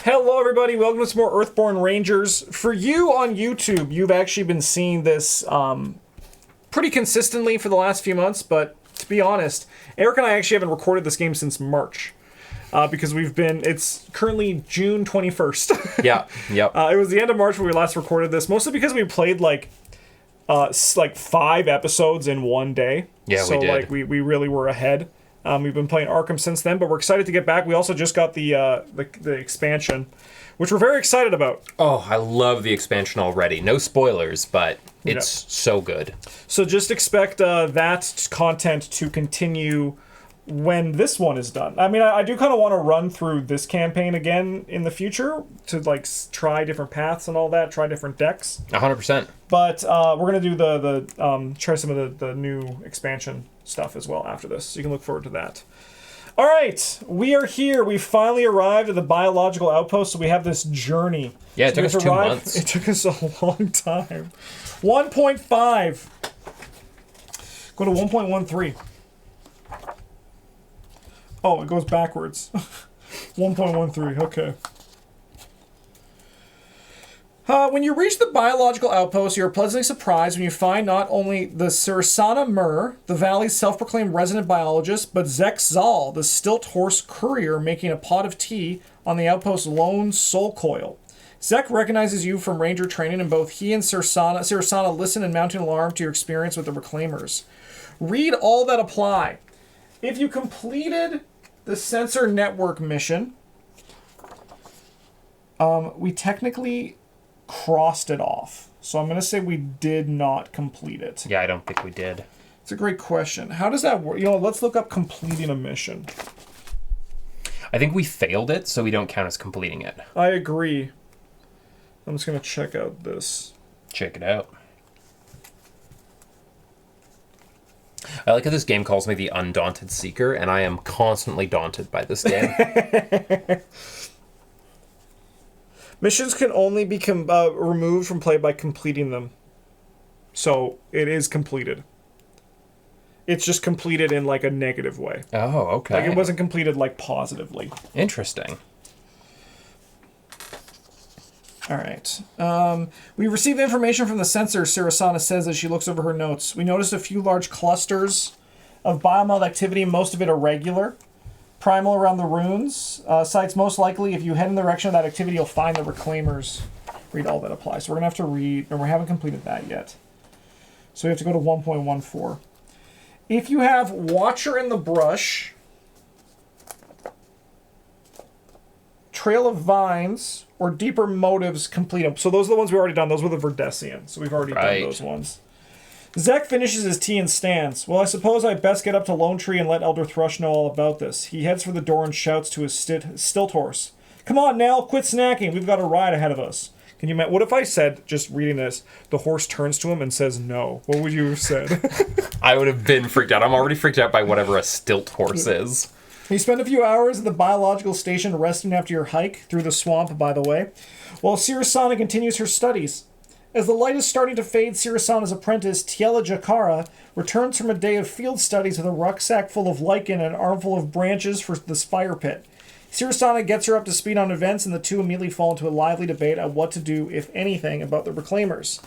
Hello, everybody. Welcome to some more Earthborne Rangers. For you on YouTube, you've actually been seeing this pretty consistently for the last few months, but to be honest, Eric and I actually haven't recorded this game since March. Because it's currently June 21st. Yep. It was the end of March when we last recorded this, mostly because we played like 5 episodes in one day. Yeah, so we did. We really were ahead. We've been playing Arkham since then, but we're excited to get back. We also just got the expansion, which we're very excited about. Oh, I love the expansion already. No spoilers, but it's so good. So just expect that content to continue when this one is done. I mean, I do kind of want to run through this campaign again in the future to try different paths and all that, try different decks. 100%. But we're gonna do the try some of the new expansion stuff as well after this, so you can look forward to that. All right, we are here. We finally arrived at the biological outpost, so we have this journey. Yeah, it took us 2 months. It took us a long time. 1.5. Go to 1.13. Oh, it goes backwards. 1.13, okay. When you reach the biological outpost, you are pleasantly surprised when you find not only the Sirsana Mur, the valley's self-proclaimed resident biologist, but Zek Zal, the stilt horse courier making a pot of tea on the outpost's lone soul coil. Zek recognizes you from ranger training, and both he and Sirsana listen and mount an alarm to your experience with the Reclaimers. Read all that apply. If you completed the sensor network mission, we technically crossed it off. So I'm going to say we did not complete it. Yeah, I don't think we did. It's a great question. How does that work? Let's look up completing a mission. I think we failed it, so we don't count as completing it. I agree. I'm just going to check out this. Check it out. I like how this game calls me the Undaunted Seeker, and I am constantly daunted by this game. Missions can only be removed from play by completing them. So, it is completed. It's just completed in, a negative way. Oh, okay. It wasn't completed, positively. Interesting. Alright. We received information from the sensor, Sirsana says as she looks over her notes. We noticed a few large clusters of biomeld activity, most of it irregular. Primal around the ruins. Sites most likely, if you head in the direction of that activity, you'll find the Reclaimers. Read all that applies. So we're going to have to read, and we haven't completed that yet. So we have to go to 1.14. If you have Watcher in the Brush, Trail of Vines, or Deeper Motives, complete them. So those are the ones we've already done. Those were the Verdesian. So we've already done those ones. Zek finishes his tea and stands. Well, I suppose I best get up to Lone Tree and let Elder Thrush know all about this. He heads for the door and shouts to his stilt horse. Come on, Nell, quit snacking. We've got a ride ahead of us. Can you imagine? What if I said, just reading this, the horse turns to him and says no? What would you have said? I would have been freaked out. I'm already freaked out by whatever a stilt horse is. You spend a few hours at the biological station resting after your hike through the swamp, by the way, while Sirsana continues her studies. As the light is starting to fade, Sirsana's apprentice, Tiela Jakara, returns from a day of field studies with a rucksack full of lichen and an armful of branches for the fire pit. Sirsana gets her up to speed on events, and the two immediately fall into a lively debate on what to do, if anything, about the Reclaimers.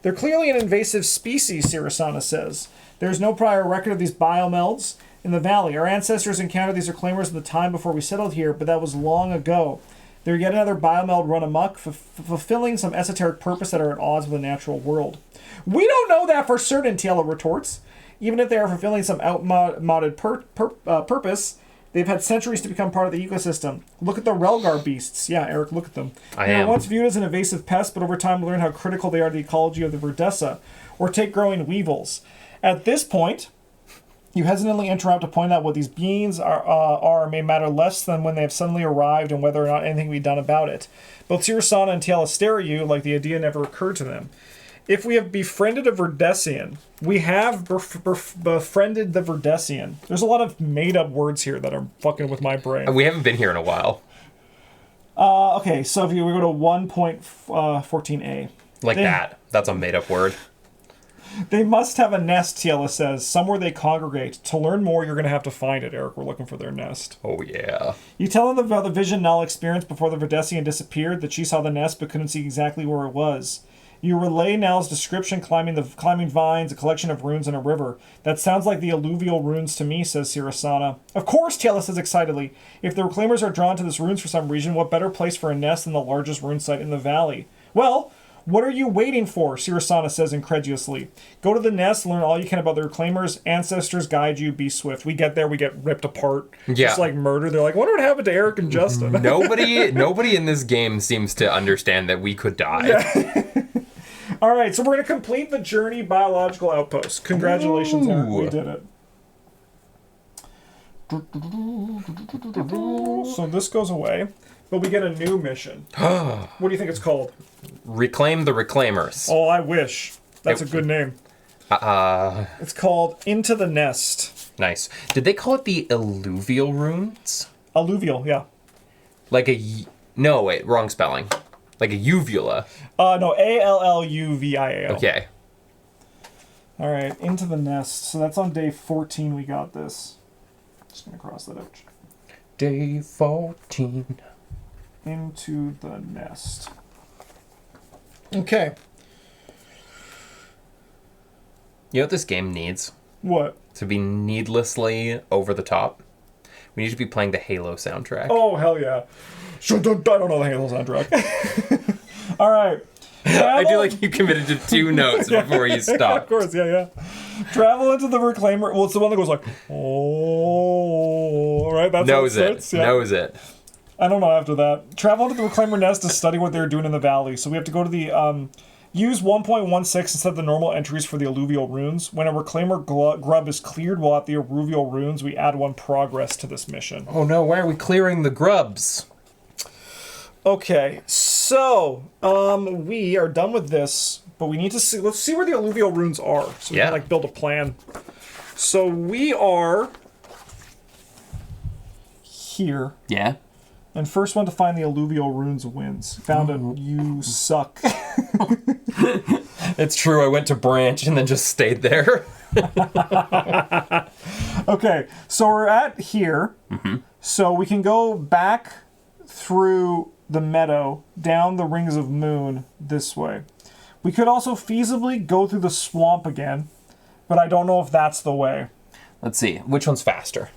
They're clearly an invasive species, Sirsana says. There's no prior record of these biomelds in the valley. Our ancestors encountered these Reclaimers at the time before we settled here, but that was long ago. They're yet another biomeld run amok, fulfilling some esoteric purpose that are at odds with the natural world. We don't know that for certain, Tiela retorts. Even if they are fulfilling some outmoded purpose, they've had centuries to become part of the ecosystem. Look at the Relgar beasts. Yeah, Eric, look at them. They were once viewed as an invasive pest, but over time we learned how critical they are to the ecology of the Verdessa. Or take growing weevils. At this point, you hesitantly interrupt to point out what these beings are may matter less than when they have suddenly arrived and whether or not anything can be done about it. Both Sirsana and Tiela stare at you like the idea never occurred to them. If we have befriended a Verdesian, we have befriended the Verdesian. There's a lot of made-up words here that are fucking with my brain. We haven't been here in a while. Okay, so if we go to 1.14a. That's a made-up word. They must have a nest, Tiela says, somewhere they congregate. To learn more, you're going to have to find it, Eric. We're looking for their nest. Oh, yeah. You tell them about the vision Nal experienced before the Verdessian disappeared, that she saw the nest but couldn't see exactly where it was. You relay Nal's description, climbing vines, a collection of runes, and a river. That sounds like the alluvial runes to me, says Sirasana. Of course, Tiela says excitedly. If the reclaimers are drawn to this runes for some reason, what better place for a nest than the largest rune site in the valley? Well, what are you waiting for? Sirasana says incredulously. Go to the nest, learn all you can about the reclaimers. Ancestors guide you, be swift. We get there, we get ripped apart. Yeah. Just like murder. They're like, what would happen to Eric and Justin? Nobody in this game seems to understand that we could die. Yeah. All right, so we're going to complete the Journey Biological Outpost. Congratulations, Eric. We did it. So this goes away, but we get a new mission. What do you think it's called? Reclaim the Reclaimers. Oh, I wish. That's a good name. It's called Into the Nest. Nice. Did they call it the alluvial runes? Alluvial, yeah. Like a... No, wait, wrong spelling. Like a uvula. No, Alluvia. Okay. All right, Into the Nest. So that's on day 14 we got this. Just going to cross that out. Day 14. Into the Nest. Okay. You know what this game needs? What? To be needlessly over the top. We need to be playing the Halo soundtrack. Oh, hell yeah. I don't know the Halo soundtrack. All right. I do like you committed to 2 notes before you stopped. Of course, yeah. Travel into the Reclaimer. Well, it's the one that goes like, oh, right? That's Knows how it it. starts. Yeah. Knows it. I don't know after that. Travel into the Reclaimer nest to study what they're doing in the valley. So we have to go to the, use 1.16 instead of the normal entries for the alluvial runes. When a Reclaimer grub is cleared while at the alluvial runes, we add 1 progress to this mission. Oh no, why are we clearing the grubs? Okay, so we are done with this, but we need to see. Let's see where the alluvial runes are, so we can like build a plan. So we are here. Yeah. And first one to find the alluvial runes wins. Found it. You suck. It's true. I went to branch and then just stayed there. Okay, so we're at here. Mm-hmm. So we can go back through the meadow, down the Rings of Moon this way. We could also feasibly go through the swamp again, but I don't know if that's the way. Let's see. Which one's faster?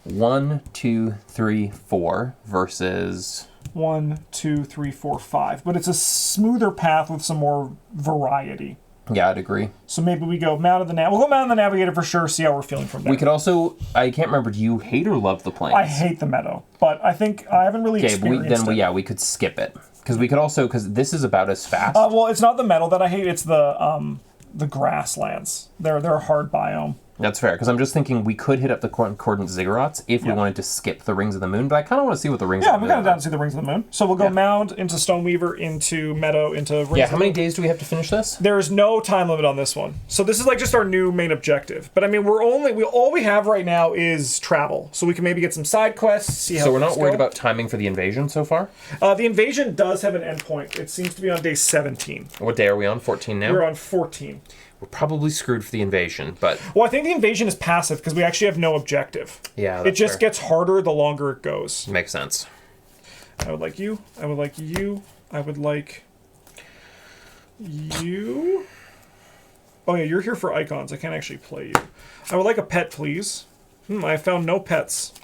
1, 2, 3, 4 versus 1, 2, 3, 4, 5. But it's a smoother path with some more variety. Yeah, I'd agree. So maybe we go Mount of the We'll go Mount of the Navigator for sure, see how we're feeling from there. We could also... I can't remember, do you hate or love the plains? I hate the meadow, but I think I haven't really experienced it. We could skip it. Because we could also... Because this is about as fast. Well, it's not the meadow that I hate, it's the grasslands. They're a hard biome. That's fair, because I'm just thinking we could hit up the Concordant Ziggurats if we wanted to skip the Rings of the Moon, but I kind of want to see what the Rings of the Moon I'm kind of down to see the Rings of the Moon. So we'll go Mound, into Stoneweaver, into Meadow, into Rings of the Moon. How many days do we have to finish this? There is no time limit on this one. So this is like just our new main objective. But I mean, all we have right now is travel. So we can maybe get some side quests, see how. So we're not worried about timing for the invasion so far? The invasion does have an endpoint. It seems to be on day 17. What day are we on? 14 now? We're on 14. We're probably screwed for the invasion, but... Well, I think the invasion is passive because we actually have no objective. Yeah, that's It just fair. gets harder the longer it goes. Makes sense. I would like you. I would like you. I would like you. Oh, yeah, you're here for icons. I can't actually play you. I would like a pet, please. I found no pets.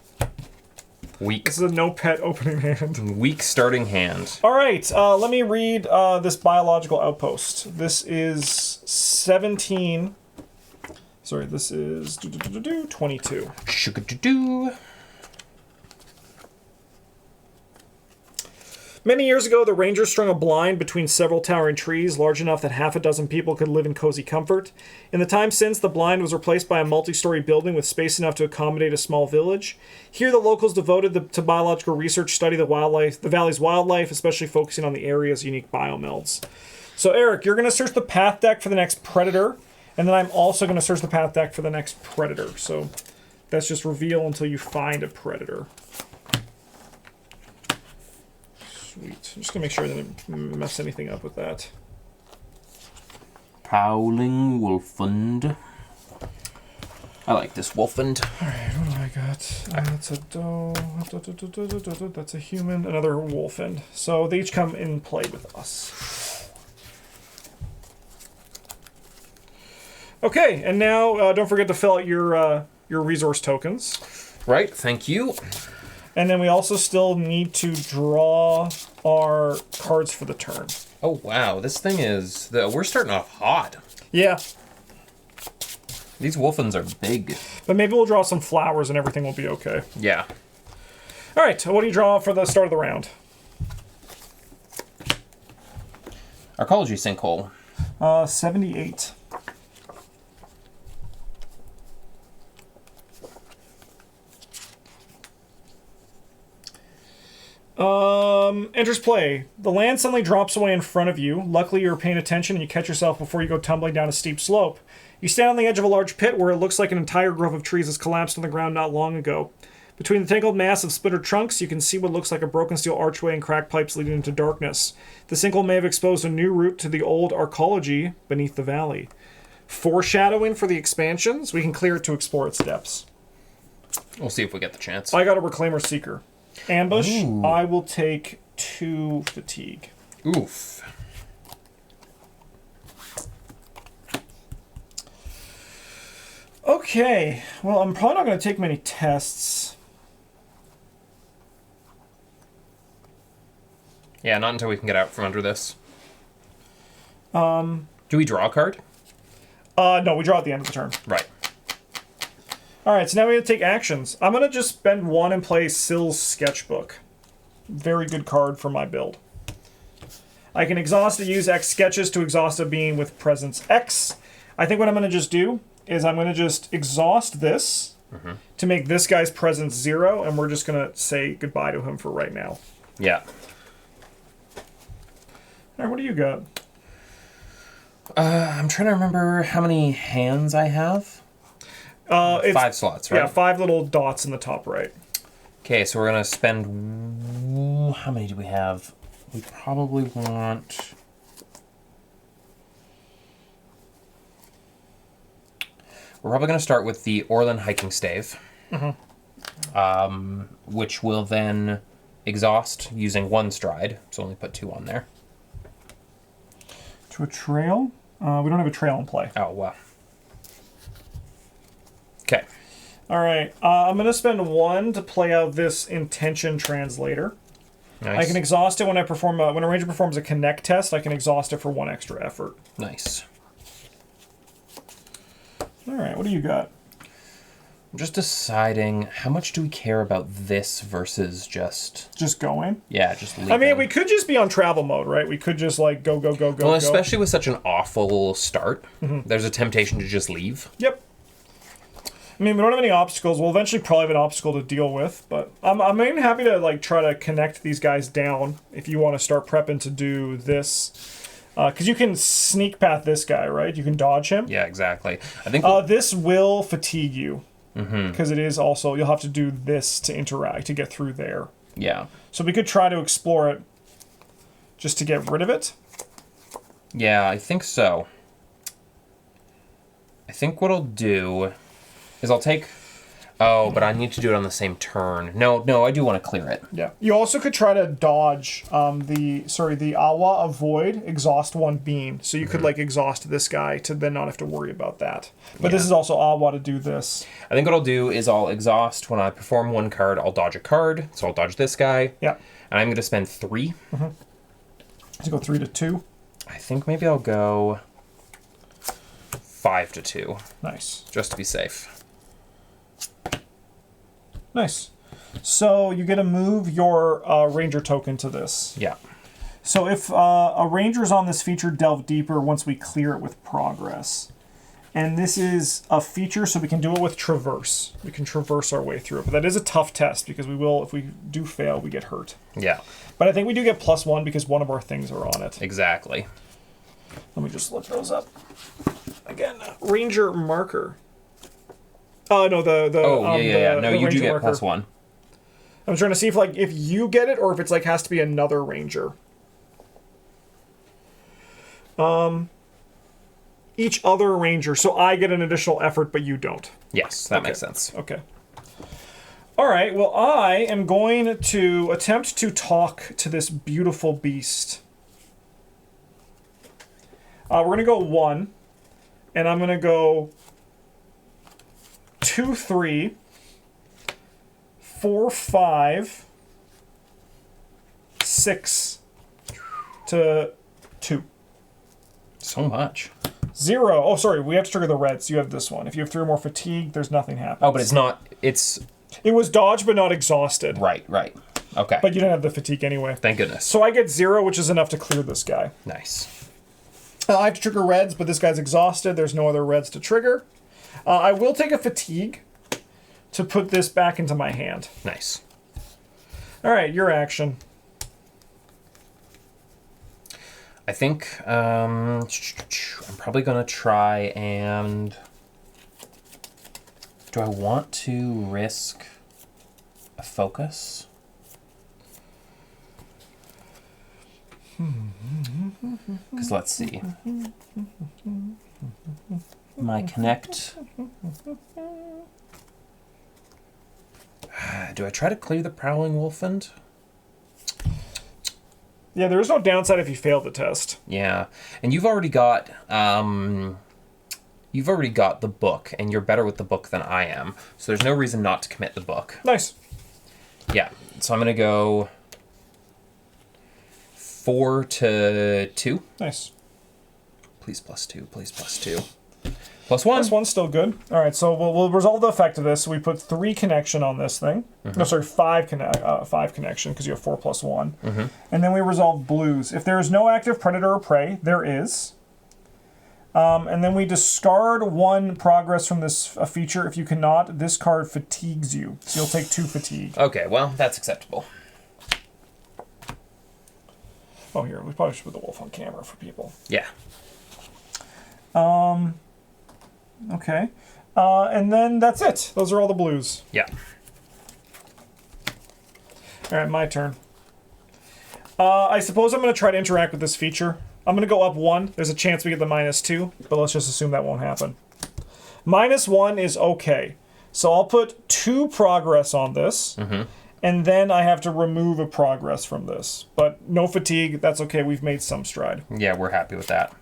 Weak. This is a no pet opening hand. Weak starting hand. All right, let me read this biological outpost. This is 17. Sorry, this is 22. Shoo-ga-doo-doo. Many years ago, the Rangers strung a blind between several towering trees, large enough that half a dozen people could live in cozy comfort. In the time since, the blind was replaced by a multi-story building with space enough to accommodate a small village. Here, the locals devoted to biological research study the valley's wildlife, especially focusing on the area's unique biomelds. So, Eric, you're going to search the path deck for the next predator, and then I'm also going to search the path deck for the next predator. So, that's just reveal until you find a predator. Sweet. I'm just going to make sure I didn't mess anything up with that. Prowling Wolfund. I like this Wolfund. Alright, what do I got? That's a doe. That's a human. Another Wolfund. So they each come in play with us. Okay, and now don't forget to fill out your resource tokens. Right, thank you. And then we also still need to draw our cards for the turn. Oh wow, this thing is we're starting off hot. Yeah, These Wolfunds are big. but maybe we'll draw some flowers and everything will be okay. Yeah. All right, what do you draw for the start of the round? Arcology Sinkhole. 78. Enters play. The land suddenly drops away in front of you. Luckily, you're paying attention and you catch yourself before you go tumbling down a steep slope. You stand on the edge of a large pit where it looks like an entire grove of trees has collapsed on the ground not long ago. Between the tangled mass of splintered trunks, you can see what looks like a broken steel archway and cracked pipes leading into darkness. The sinkhole may have exposed a new route to the old arcology beneath the valley. Foreshadowing for the expansions, we can clear it to explore its depths. We'll see if we get the chance. I got a Reclaimer Seeker. Ambush, Ooh. I will take 2 fatigue. Oof. Okay, well, I'm probably not going to take many tests. Yeah, not until we can get out from under this. Do we draw a card? No, we draw at the end of the turn. Right. Alright, so now we have to take actions. I'm going to just spend 1 and play Sill's Sketchbook. Very good card for my build. I can exhaust or use X sketches to exhaust a being with presence X. I think what I'm going to just do is I'm going to just exhaust this to make this guy's presence 0, and we're just going to say goodbye to him for right now. Yeah. Alright, what do you got? I'm trying to remember how many hands I have. It's 5 slots, right? Yeah, 5 little dots in the top right. Okay, so we're going to spend... How many do we have? We probably want... We're probably going to start with the Orland Hiking Stave. Which will then exhaust using 1 stride. So only put 2 on there. To a trail? We don't have a trail in play. Oh, wow. Okay. Alright, I'm going to spend 1 to play out this Intention Translator. Nice. I can exhaust it when I perform when a ranger performs a connect test. I can exhaust it for 1 extra effort. Nice. Alright, what do you got? I'm just deciding how much do we care about this versus just... Just going? Yeah, just leaving. I mean, we could just be on travel mode, right? We could just, like, go, Well, go. especially with such an awful start, there's a temptation to just leave. Yep. I mean, we don't have any obstacles. We'll eventually probably have an obstacle to deal with, but I'm even happy to, like, try to connect these guys down if you want to start prepping to do this. Because you can sneak past this guy, right? You can dodge him. Yeah, exactly. I think... This will fatigue you. Because it is also, you'll have to do this to interact, to get through there. Yeah. So we could try to explore it just to get rid of it. Yeah, I think so. I think what I'll do is I'll take... Oh, but I need to do it on the same turn. No, I do want to clear it. Yeah. You also could try to dodge the Awa Avoid exhaust 1 beam. So you could like exhaust this guy to then not have to worry about that. But this is also Awa to do this. I think what I'll do is I'll exhaust when I perform 1 card, I'll dodge a card. So I'll dodge this guy. Yeah. And I'm going to spend 3. Let's go 3 to 2. I think maybe I'll go 5 to 2. Nice. Just to be safe. Nice. So you get to move your ranger token to this. Yeah. So if a ranger's on this feature, delve deeper once we clear it with progress. And this is a feature, so we can do it with traverse. We can traverse our way through it. But that is a tough test, because we will, if we do fail, we get hurt. Yeah. But I think we do get +1 because one of our things are on it. Exactly. Let me just look those up. Again, ranger marker. Oh, no, No, you do get marker. +1. I'm trying to see if you get it or if it's has to be another ranger. each other ranger, so I get an additional effort, but you don't. Yes, that makes sense. Okay. All right, well, I am going to attempt to talk to this beautiful beast. We're going to go 1, and I'm going to go 2, 3, 4, 5, 6 to 2. So much. 0. Oh, sorry, we have to trigger the reds. You have this one. If you have 3 or more fatigue, there's nothing happening. Oh, but it's not... It's... It was dodged, but not exhausted. Right. Okay. But you didn't have the fatigue anyway. Thank goodness. So I get 0, which is enough to clear this guy. Nice. I have to trigger reds, but this guy's exhausted. There's no other reds to trigger. I will take a fatigue to put this back into my hand. Nice. All right, your action. I think I'm probably going to try and... Do I want to risk a focus? Because let's see. My connect. Do I try to clear the Prowling Wolfend? Yeah, there is no downside if you fail the test. Yeah, and you've already got the book, and you're better with the book than I am. So there's no reason not to commit the book. Nice. Yeah, so I'm gonna go 4 to 2. Nice. Please +2. Please +2. +1. This one's still good. All right, so we'll resolve the effect of this. We put 3 connection on this thing. No, sorry, 5 connection, because you have 4 + 1. And then we resolve blues. If there is no active predator or prey, there is. And then we discard 1 progress from this feature. If you cannot, this card fatigues you. So you'll take 2 fatigue. Okay, well, that's acceptable. Oh, here, we probably should put the wolf on camera for people. Yeah. Okay. And then that's it. Those are all the blues. Yeah. All right, my turn. I suppose I'm going to try to interact with this feature. I'm going to go up 1. There's a chance we get the -2, but let's just assume that won't happen. -1 is okay. So I'll put 2 progress on this, and then I have to remove a progress from this. But no fatigue. That's okay. We've made some stride. Yeah, we're happy with that.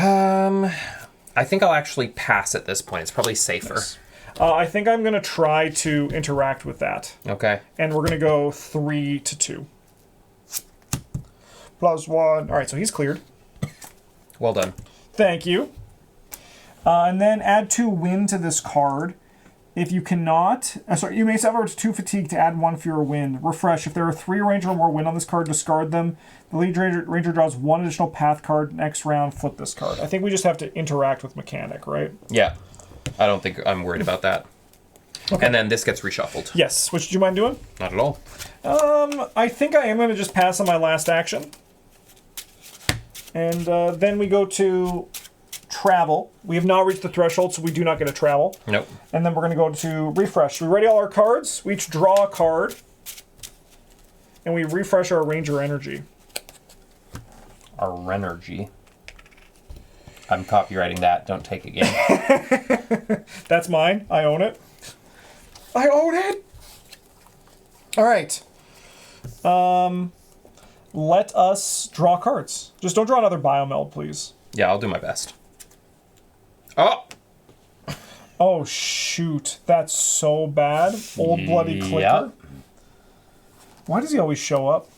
I think I'll actually pass at this point. It's probably safer. Nice. I think I'm going to try to interact with that. Okay. And we're going to go 3 to 2. +1. All right, so he's cleared. Well done. Thank you. And then add 2 wind to this card. If you cannot... sorry, you may suffer 2 fatigue to add 1 fewer wind. Refresh. If there are 3 ranger or more wind on this card, discard them. The lead ranger draws 1 additional path card. Next round, flip this card. I think we just have to interact with mechanic, right? Yeah. I don't think I'm worried about that. Okay. And then this gets reshuffled. Yes. Which do you mind doing? Not at all. I think I am going to just pass on my last action. And then we go to travel. We have not reached the threshold, so we do not get a travel. Nope. And then we're going to go to refresh. We ready all our cards. We each draw a card. And we refresh our ranger energy. Our Renergy. I'm copywriting that. Don't take it again. That's mine. I own it. I own it! All right. Let us draw cards. Just don't draw another biomeld, please. Yeah, I'll do my best. Oh! Oh, shoot. That's so bad. Old bloody clicker. Yep. Why does he always show up?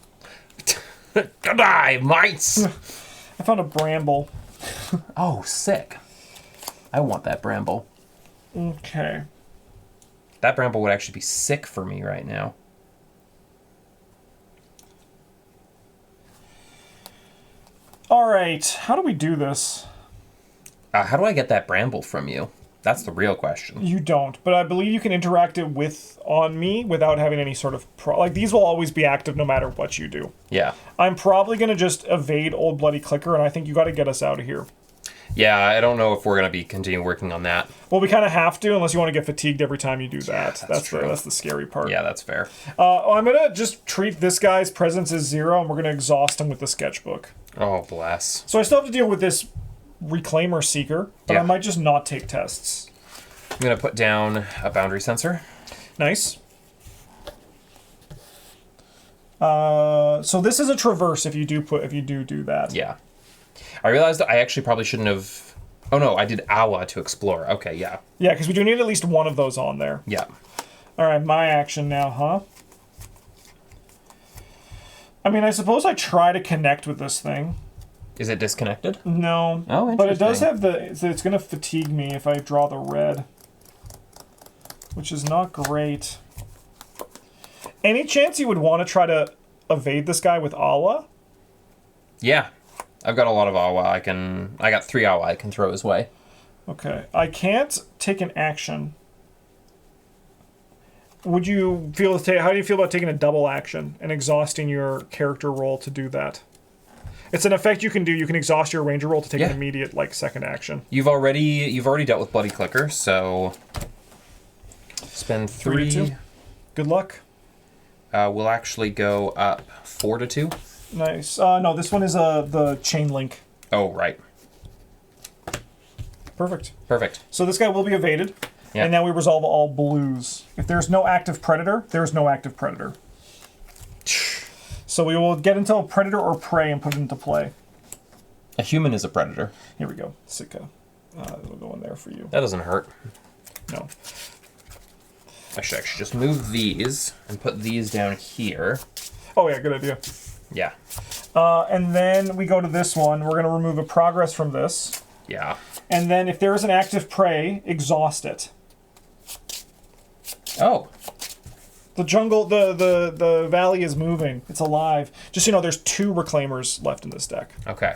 Goodbye, mites! I found a bramble. Oh, sick. I want that bramble. Okay. That bramble would actually be sick for me right now. All right. How do we do this? How do I get that bramble from you? That's the real question. You don't, but I believe you can interact it on me without having any sort of like these will always be active no matter what you do. Yeah. I'm probably gonna just evade old bloody clicker, and I think you got to get us out of here. Yeah, I don't know if we're gonna be continuing working on that. Well, we kind of have to, unless you want to get fatigued every time you do that. That's true. That's the scary part. Yeah, that's fair. I'm gonna just treat this guy's presence as 0, and we're gonna exhaust him with the sketchbook. Oh, bless. So I still have to deal with this Reclaimer Seeker, but I might just not take tests. I'm going to put down a boundary sensor. Nice. So this is a traverse if you do that. Yeah. I realized I actually probably shouldn't have... Oh, no, I did Awa to explore. Okay, yeah. Yeah, because we do need at least one of those on there. Yeah. All right, my action now, huh? I mean, I suppose I try to connect with this thing. Is it disconnected? No. Oh, interesting. But it does have it's going to fatigue me if I draw the red. Which is not great. Any chance you would want to try to evade this guy with Awa? Yeah. I've got a lot of Awa. I got 3 Awa I can throw his way. Okay. I can't take an action. Would you feel how do you feel about taking a double action and exhausting your character roll to do that? It's an effect you can do. You can exhaust your ranger roll to take an immediate second action. You've already dealt with Bloody Clicker, so spend 3 to 2. Good luck. We'll actually go up 4 to 2. Nice. No, this one is the chain link. Oh, right. Perfect. Perfect. So this guy will be evaded. Yeah. And now we resolve all blues. If there's no active predator, there's no active predator. So we will get into a predator or prey and put it into play. A human is a predator. Here we go. Sitka. We'll go in there for you. That doesn't hurt. No. I should actually just move these and put these down here. Oh yeah, good idea. Yeah. And then we go to this one. We're going to remove a progress from this. Yeah. And then if there is an active prey, exhaust it. Oh. The jungle, the valley is moving. It's alive. Just so you know, there's 2 Reclaimers left in this deck. Okay.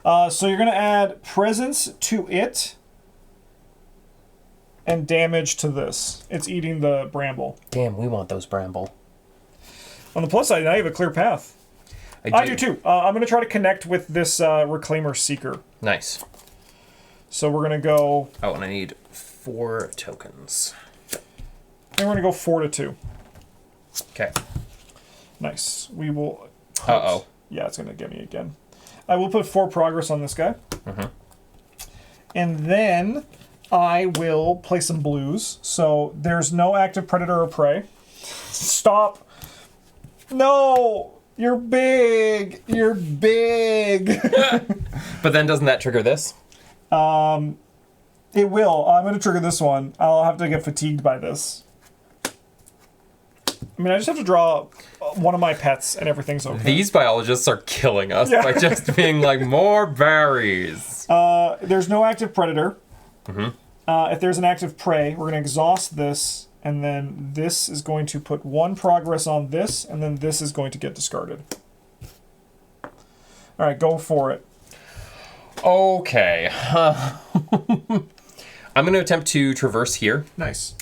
So you're going to add presence to it and damage to this. It's eating the bramble. Damn, we want those bramble. On the plus side, now you have a clear path. I do too. I'm going to try to connect with this Reclaimer Seeker. Nice. So we're going to go... Oh, and I need 4 tokens. And we're going to go 4 to 2. Okay. Nice. We will... Uh-oh. Yeah, it's going to get me again. I will put 4 progress on this guy. Mm-hmm. And then I will play some blues. So there's no active predator or prey. Stop. No! You're big! You're big! But then doesn't that trigger this? It will. I'm going to trigger this one. I'll have to get fatigued by this. I mean, I just have to draw one of my pets and everything's okay. These biologists are killing us by just being like, more berries. There's no active predator. Mm-hmm. If there's an active prey, we're going to exhaust this, and then this is going to put 1 progress on this, and then this is going to get discarded. All right, go for it. Okay. I'm going to attempt to traverse here. Nice.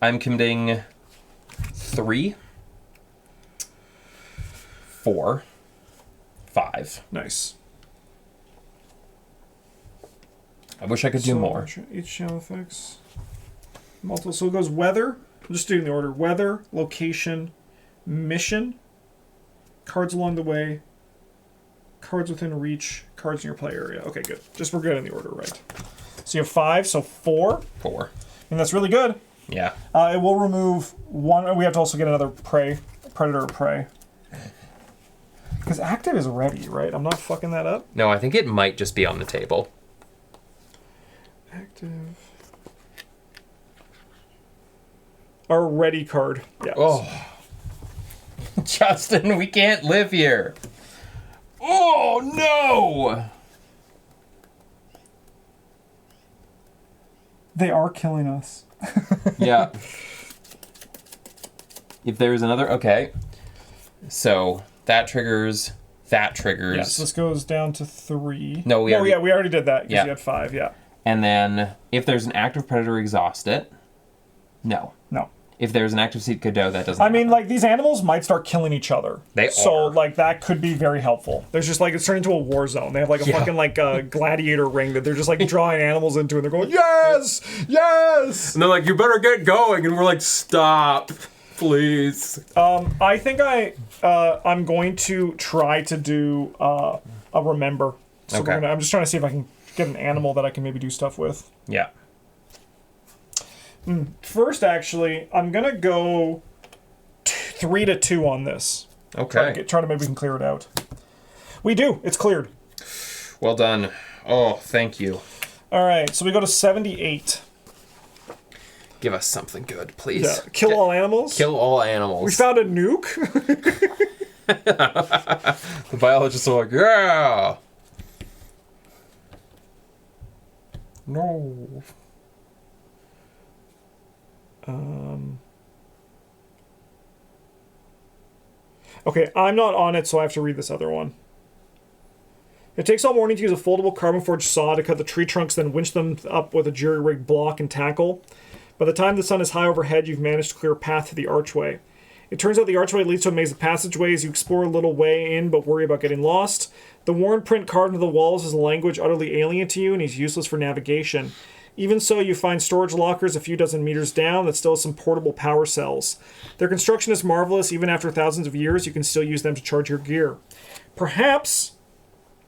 I'm committing 3, 4, 5. Nice. I wish I could do more. Each channel effects. Multiple. So it goes weather. I'm just doing the order. Weather, location, mission, cards along the way, cards within reach, cards in your play area. Okay, good. Just we're good in the order, right? So you have 5, so 4. 4. And that's really good. Yeah. It will remove 1. We have to also get another predator or prey. Because active is ready, right? I'm not fucking that up. No, I think it might just be on the table. Active. Our ready card. Yeah. Oh. Justin, we can't live here. Oh, no! They are killing us. Yeah. If there's another... Okay. So, that triggers... That triggers... Yes, this goes down to 3. No, we already... yeah, we already did that because Yeah. you had 5, yeah. And then, if there's an active predator, exhaust it. No. No. If there's an active seed cadeau, that doesn't I mean, happen. like, these animals might start killing each other. They So, are. like, that could be very helpful. There's just, like, it's turned into a war zone. They have, like, a Yeah. fucking, like, gladiator ring that they're just, like, drawing animals into, and they're going, yes! Yes! And they're like, you better get going. And we're like, stop, please. I think I'm going to try to do a a remember. So Okay. I'm just trying to see if I can get an animal that I can maybe do stuff with. Yeah. First, actually, I'm gonna go 3-2 on this. Okay. Try to maybe we can clear it out. We do. It's cleared. Well done. Oh, thank you. All right, so we go to 78. Give us something good, please. Yeah. Kill all animals. Kill all animals. We found a nuke. The biologists are like, yeah. No. Okay, I'm not on it, so I have to read this other one. It takes all morning to use a foldable carbon forged saw to cut the tree trunks, then winch them up with a jury-rigged block and tackle. By the time the sun is high overhead, you've managed to clear a path to the archway. It turns out the archway leads to a maze of passageways. You explore a little way in, but worry about getting lost. The worn print carved into the walls is a language utterly alien to you, and is useless for navigation. Even so, you find storage lockers a few dozen meters down that still have some portable power cells. Their construction is marvelous. Even after thousands of years, you can still use them to charge your gear. Perhaps,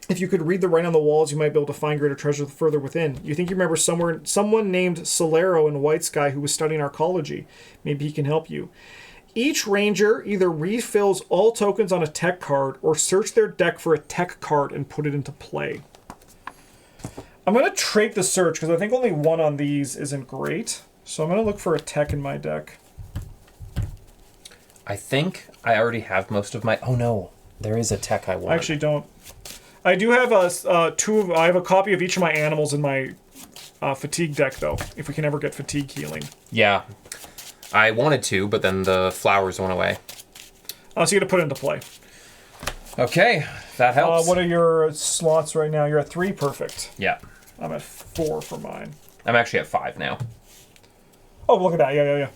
if you could read the writing on the walls, you might be able to find greater treasure further within. You think you remember someone named Solero in White Sky who was studying archaeology. Maybe he can help you. Each ranger either refills all tokens on a tech card or search their deck for a tech card and put it into play. I'm going to trait the search because I think only one on these isn't great. So I'm going to look for a tech in my deck. I think I already have most of my... Oh, no. There is a tech I want. I actually don't. I do have I have a copy of each of my animals in my fatigue deck, though, if we can ever get fatigue healing. Yeah. I wanted to, but then the flowers went away. So you got to put it into play. Okay, that helps. What are your slots right now? You're at 3, perfect. Yeah. I'm at 4 for mine. I'm actually at 5 now. Oh, look at that. Yeah.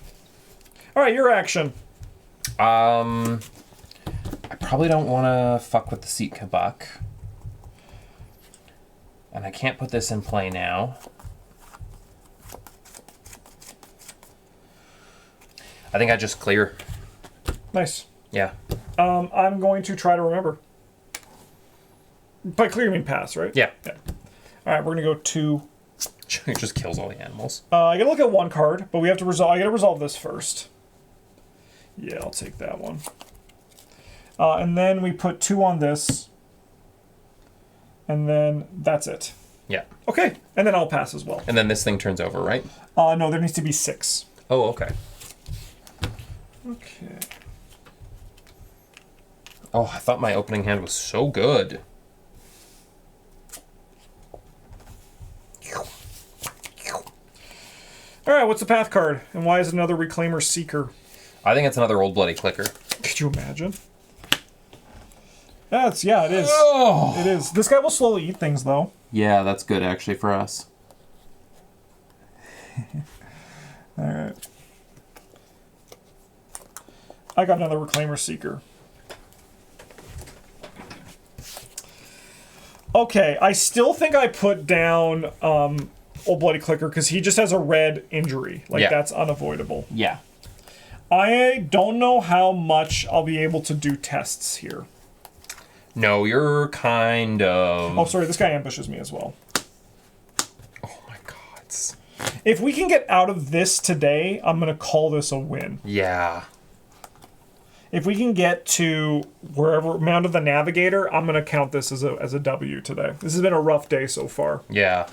All right, your action. I probably don't want to fuck with the seat kabuk. And I can't put this in play now. I think I just clear. Nice. Yeah. I'm going to try to remember. By clear, you mean pass, right? Yeah. All right, we're going to go 2. It just kills all the animals. I got to look at one card, but we have to resolve. I got to resolve this first. Yeah, I'll take that one. And then we put 2 on this. And then that's it. Yeah. Okay, and then I'll pass as well. And then this thing turns over, right? No, there needs to be 6. Oh, okay. Okay. Oh, I thought my opening hand was so good. All right, what's the path card? And why is it another Reclaimer Seeker? I think it's another old bloody clicker. Could you imagine? Yeah, it is. Oh! It is. This guy will slowly eat things, though. Yeah, that's good, actually, for us. All right. I got another Reclaimer Seeker. Okay, I still think I put down Old Bloody Clicker because he just has a red injury. Like, that's unavoidable. Yeah. I don't know how much I'll be able to do tests here. No, you're kind of... Oh, sorry, this guy ambushes me as well. Oh my god. If we can get out of this today, I'm going to call this a win. Yeah. If we can get to wherever, Mound of the Navigator, I'm going to count this as a W today. This has been a rough day so far. Yeah.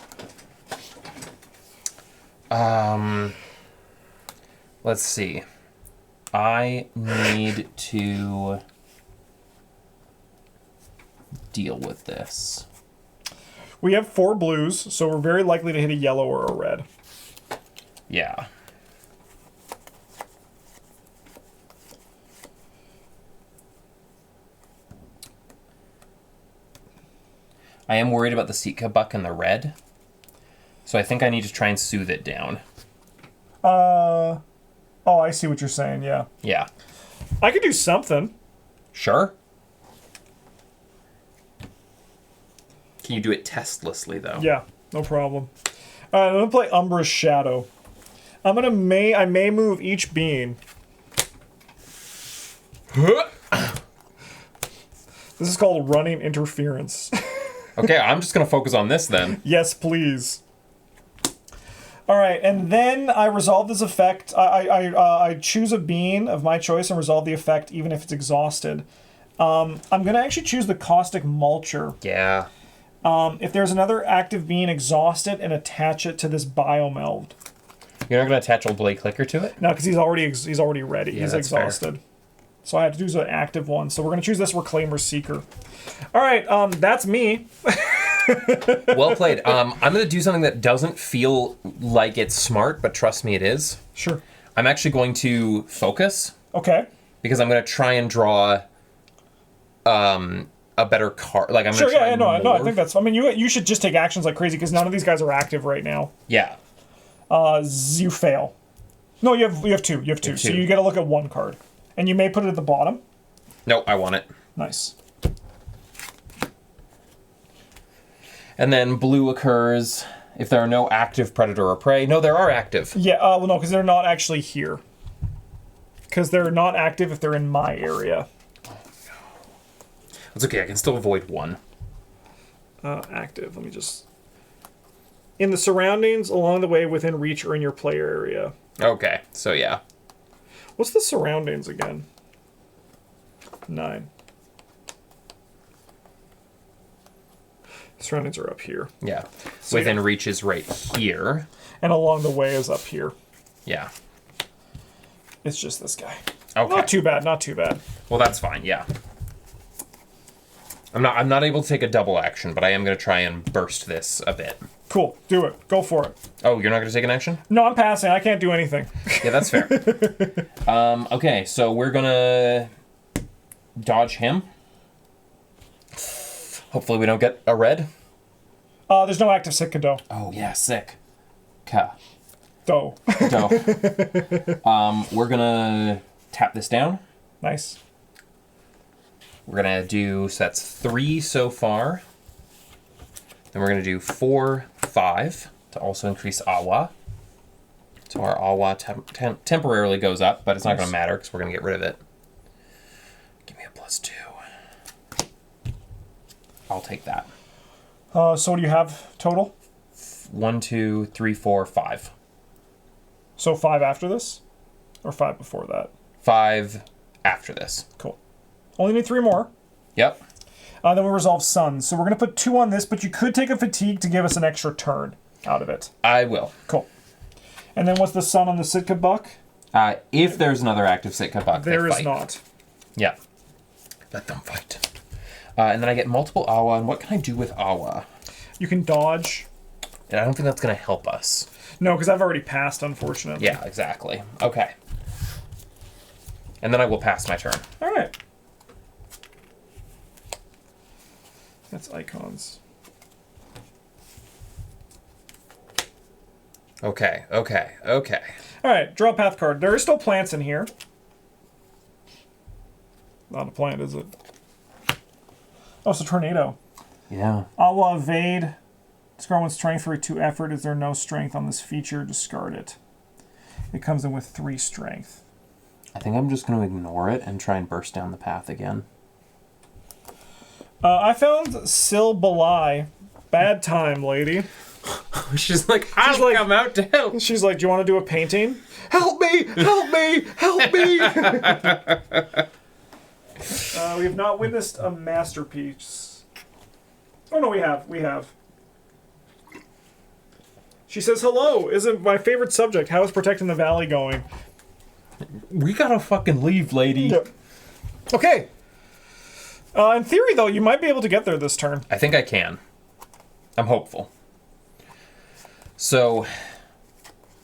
Let's see. I need to deal with this. We have 4 blues, so we're very likely to hit a yellow or a red. Yeah. I am worried about the Sitka buck and the red. So I think I need to try and soothe it down. Oh, I see what you're saying, yeah. Yeah. I could do something. Sure. Can you do it testlessly, though? Yeah, no problem. All right, I'm going to play Umbra's Shadow. I may move each being. This is called running interference. Okay, I'm just going to focus on this then. Yes, please. All right, and then I resolve this effect. I choose a being of my choice and resolve the effect even if it's exhausted. I'm going to actually choose the Caustic Mulcher. Yeah. If there's another active being, exhaust it and attach it to this biomeld. You're not going to attach Old Blade Clicker to it? No, because he's already ready. Yeah, He's that's exhausted. Fair. So I have to choose an active one. So we're going to choose this Reclaimer Seeker. All right, that's me. Well played. I'm going to do something that doesn't feel like it's smart, but trust me, it is. Sure. I'm actually going to focus. Okay. Because I'm going to try and draw a better card. Like I'm sure, going to try no, I think that's... I mean, you should just take actions like crazy because none of these guys are active right now. Yeah. You fail. No, you have two. You have two. So you get to look at one card. And you may put it at the bottom. No, I want it. Nice. And then blue occurs if there are no active predator or prey. No, there are active. Yeah, well, no, because they're not actually here. Because they're not active if they're in my area. It's okay, I can still avoid one. Active, let me just... In the surroundings, along the way, within reach, or in your player area. Okay, so yeah. What's the surroundings again? 9. Surroundings are up here. Yeah. So within reach is right here. And along the way is up here. Yeah. It's just this guy. Okay. Not too bad, not too bad. Well, that's fine, yeah. I'm not able to take a double action, but I am going to try and burst this a bit. Cool, do it. Go for it. Oh, you're not going to take an action? No, I'm passing. I can't do anything. Yeah, that's fair. Okay, so we're going to dodge him. Hopefully we don't get a red. There's no active Sitka Doe. Oh, yeah, sick. Ka. Doe. Doe. We're going to tap this down. Nice. We're going to do, so that's 3 so far. Then we're going to do 4, 5 to also increase Awa. So our Awa temporarily goes up, but it's not going to matter because we're going to get rid of it. Give me a +2. I'll take that. So what do you have total? 1, 2, 3, 4, 5. So 5 after this? Or 5 before that? 5 after this. Cool. Only need 3 more. Yep. Then we resolve Sun. So we're going to put 2 on this, but you could take a Fatigue to give us an extra turn out of it. I will. Cool. And then what's the Sun on the Sitka Buck? If there's another active Sitka Buck, there is not. Yeah. Let them fight. And then I get multiple Awa, and what can I do with Awa? You can dodge. And I don't think that's going to help us. No, because I've already passed, unfortunately. Yeah, exactly. Okay. And then I will pass my turn. All right. That's icons. Okay. All right, draw a path card. There are still plants in here. Not a plant, is it? Oh, it's a tornado. Yeah. Awa evade. Discard 1 strength for 2 effort. Is there no strength on this feature? Discard it. It comes in with 3 strength. I think I'm just going to ignore it and try and burst down the path again. I found Sil Balai. Bad time, lady. She's like, I'm out to help. She's like, do you want to do a painting? Help me! Help me! Help me! We have not witnessed a masterpiece. Oh, no, we have. We have. She says, hello, isn't my favorite subject. How is Protecting the Valley going? We gotta fucking leave, lady. Yep. Okay. In theory, though, you might be able to get there this turn. I think I can. I'm hopeful. So,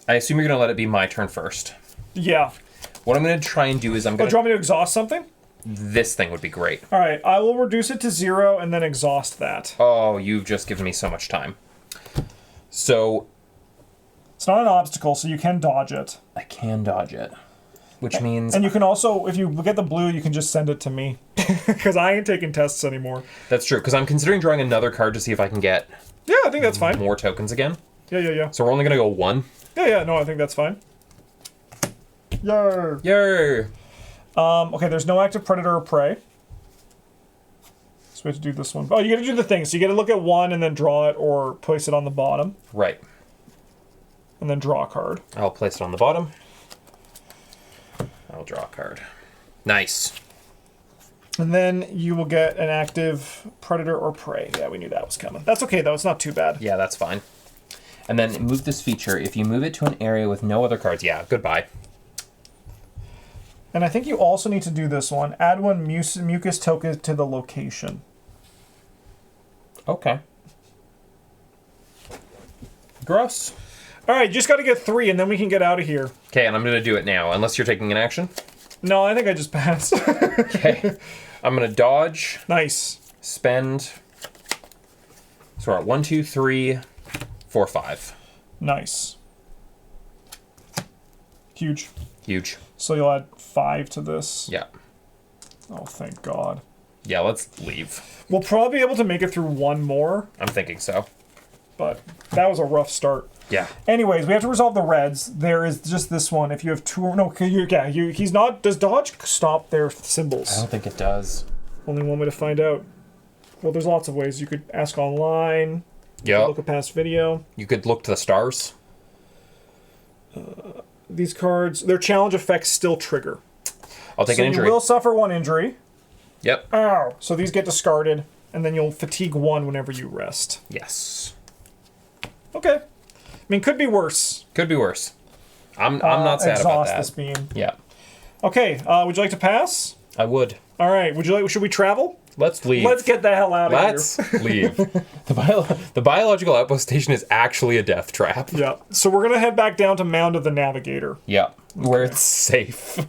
I assume you're gonna let it be my turn first. Yeah. What I'm gonna try and do is I'm do gonna... you want me to exhaust something? This thing would be great. All right, I will reduce it to 0 and then exhaust that. Oh, you've just given me so much time. So... It's not an obstacle, so you can dodge it. I can dodge it. Which means... And you can also, if you get the blue, you can just send it to me. Because I ain't taking tests anymore. That's true, because I'm considering drawing another card to see if I can get... Yeah, I think that's fine. More tokens again. Yeah. So we're only gonna go 1? Yeah, no, I think that's fine. Yay! Yay! Okay, there's no active predator or prey. So we have to do this one. Oh, you got to do the thing. So you got to look at one and then draw it or place it on the bottom. Right. And then draw a card. I'll place it on the bottom. I'll draw a card. Nice. And then you will get an active predator or prey. Yeah, we knew that was coming. That's okay, though. It's not too bad. Yeah, that's fine. And then move this feature. If you move it to an area with no other cards, yeah, goodbye. And I think you also need to do this one. Add one mucus token to the location. Okay. Gross. All right, you just got to get 3, and then we can get out of here. Okay, and I'm going to do it now, unless you're taking an action. No, I think I just passed. Okay. I'm going to dodge. Nice. Spend. So we're at 1, 2, 3, 4, 5. Nice. Huge. Huge. So you'll add 5 to this. Yeah. Oh, thank God. Yeah, let's leave. We'll probably be able to make it through one more, I'm thinking so. but that was a rough start. Yeah. Anyways, we have to resolve the reds. There is just this one. If you have 2, no, he's not. Does dodge stop their I symbols? don't think it does. Only one way to find out. Well, there's lots of ways. You could ask online. Yeah. Look at past video. You could look to the stars. These cards, their challenge effects still trigger. I'll take So an injury. you will suffer 1 injury. Yep. Ow! So these get discarded, and then you'll fatigue 1 whenever you rest. Yes. Okay. I mean, could be worse. Could be worse. I'm not sad about Exhaust that. this beam. Yeah. Okay. Would you like to pass? I would. All right. Should we travel? Let's leave. Let's get the hell out of here. Let's leave. The biological outpost station is actually a death trap. Yeah. So we're gonna head back down to Mound of the Navigator. Yeah. Where it's safe.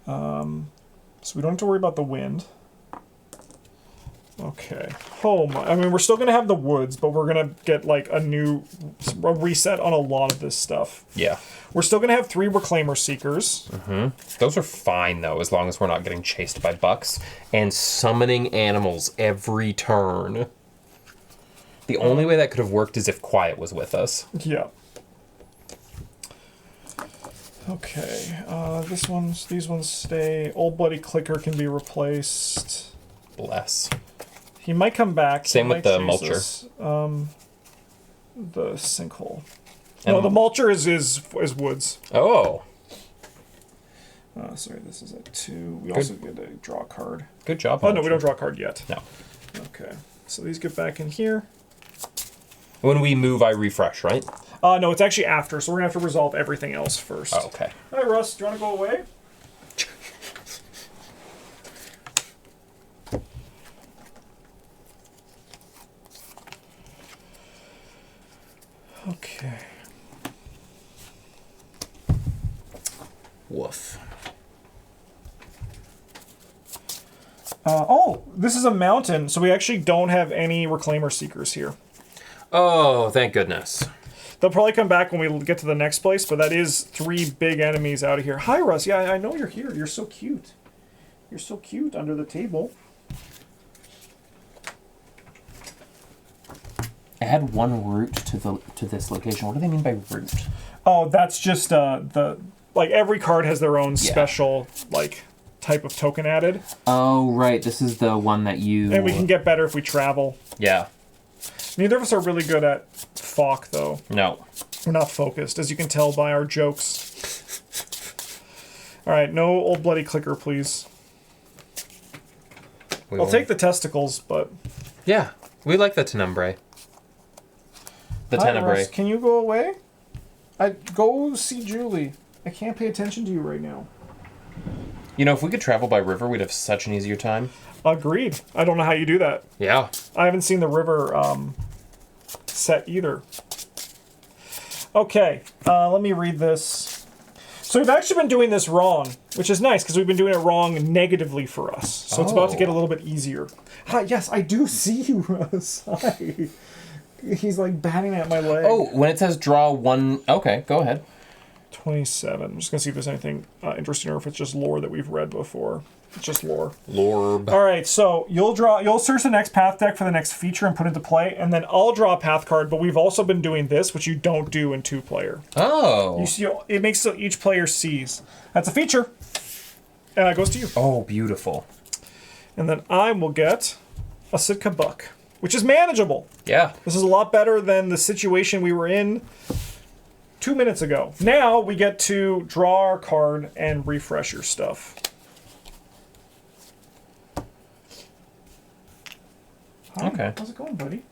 So we don't have to worry about the wind. Okay. Oh my. I mean, we're still gonna have the woods, but we're gonna get like a reset on a lot of this stuff. Yeah. We're still gonna have 3 Reclaimer Seekers. Those are fine, though, as long as we're not getting chased by bucks and summoning animals every turn. The only way that could have worked is if Quiet was with us. Yeah. Okay. These ones stay. Old Bloody Clicker can be replaced. Bless. He might come back. Same He with might the chase mulcher. us. The sinkhole. And No, the mulcher is woods. Oh, Sorry, this is a 2. We also get a draw card. good job. Oh, no, we Mulcher. don't draw a card yet. No. Okay. So these get back in here. When we move, I refresh, right? No, it's actually after, so we're going to have to resolve everything else first. Oh, okay. Hi, Russ. Do you want to go away? Okay. Woof. This is a mountain, so we actually don't have any Reclaimer Seekers here. Oh, thank goodness. They'll probably come back when we get to the next place, but that is 3 big enemies out of here. Hi, Russ. Yeah, I know you're here. You're so cute. You're so cute under the table. Add 1 route to this location. What do they mean by route? Oh, that's just every card has their own special type of token added, Oh, right. This is the one that you... and we can get better if we travel. Yeah. Neither of us are really good at Fok, though. No. We're not focused, as you can tell by our jokes. All right, no Old Bloody Clicker, please. I'll take the testicles, but... Yeah. We like the Tenebrae. The Hi, Tenebrae. Russ, can you go away? Go see Julie. I can't pay attention to you right now. You know, if we could travel by river, we'd have such an easier time. Agreed. I don't know how you do that. Yeah. I haven't seen the river set either. Okay, let me read this. So we've actually been doing this wrong, which is nice because we've been doing it wrong negatively for us. So it's about to get a little bit easier. Hi, yes, I do see you, Russ. Hi. He's like batting at my leg. Oh, when it says draw 1... Okay, go ahead. 27. I'm just going to see if there's anything interesting or if it's just lore that we've read before. It's just lore. Lorb. All right, so you'll search the next path deck for the next feature and put it into play, and then I'll draw a path card, but we've also been doing this, which you don't do in 2-player. Oh. You see, it makes so each player sees. That's a feature. And it goes to you. Oh, beautiful. And then I will get a Sitka Buck, which is manageable. Yeah. This is a lot better than the situation we were in 2 minutes ago. Now we get to draw our card and refresh your stuff. Hi, Okay. how's it going, buddy?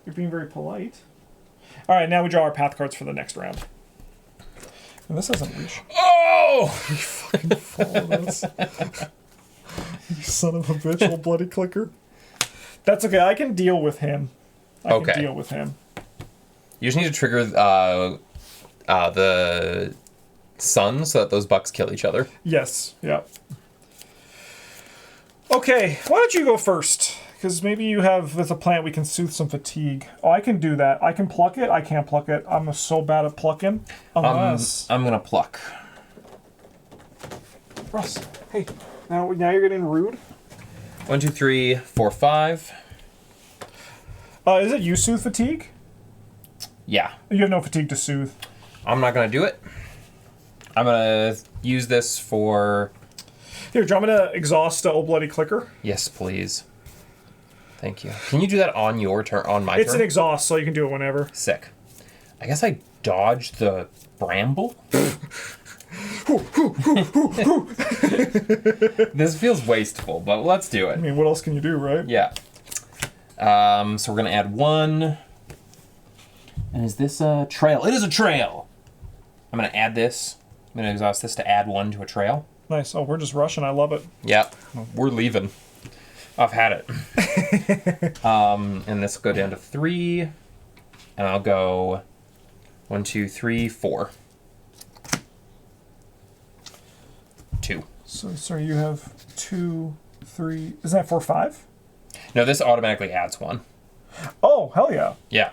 You're being very polite. All right, now we draw our path cards for the next round. And this doesn't reach. Oh! You fucking follow this. You son of a bitch, old bloody clicker. That's okay. I can deal with him. I can deal with him. You just need to trigger the sun so that those bucks kill each other. Yes. Yeah. Okay. Why don't you go first? Because maybe you have, with a plant, we can soothe some fatigue. Oh, I can do that. I can pluck it. I can't pluck it. I'm so bad at plucking. Unless... I'm going to pluck. Russ, hey. Now you're getting rude. 1, 2, 3, 4, 5. Is it you soothe fatigue? Yeah. You have no fatigue to soothe. I'm not going to do it. I'm going to use this for... Here, do you want me to exhaust Old Bloody Clicker? Yes, please. Thank you. Can you do that on your turn? On my turn? It's an exhaust, so you can do it whenever. Sick. I guess I dodged the bramble? This feels wasteful, but let's do I it. mean, what else can you do, right? Yeah. So we're going to add 1. And is this a trail? It is a trail! I'm going to add this. I'm going to exhaust this to add 1 to a trail. Nice. Oh, we're just rushing. I love it. Yep. We're leaving. I've had it. And this will go down to 3. And I'll go 1, 2, 3, 4. 2. So, sorry, you have 2, 3... Isn't that 4, 5? No, this automatically adds 1. Oh, hell yeah. Yeah.